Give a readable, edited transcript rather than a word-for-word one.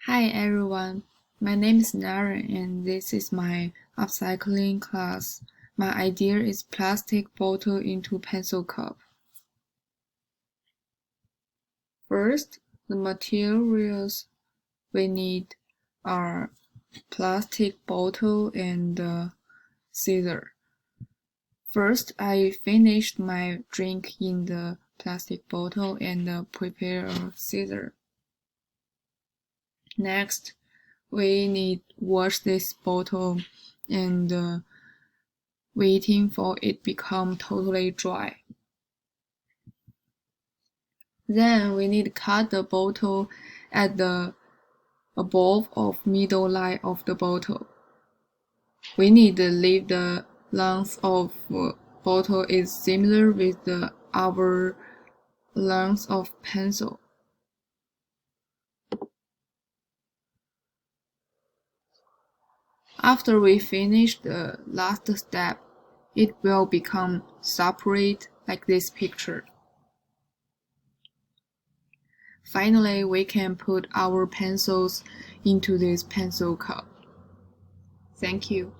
Hi everyone, my name is Naren and this is my upcycling class. My idea is plastic bottle into pencil cup. First, the materials we need are plastic bottle and scissor. First, I finished my drink in the plastic bottle and prepare a scissor. Next, we need wash this bottle and waiting for it become totally dry. Then we need cut the bottle at the above of middle line of the bottle. We need to leave the length of bottle is similar with our length of pencil. After we finish the last step, it will become separate like this picture. Finally, we can put our pencils into this pencil cup. Thank you.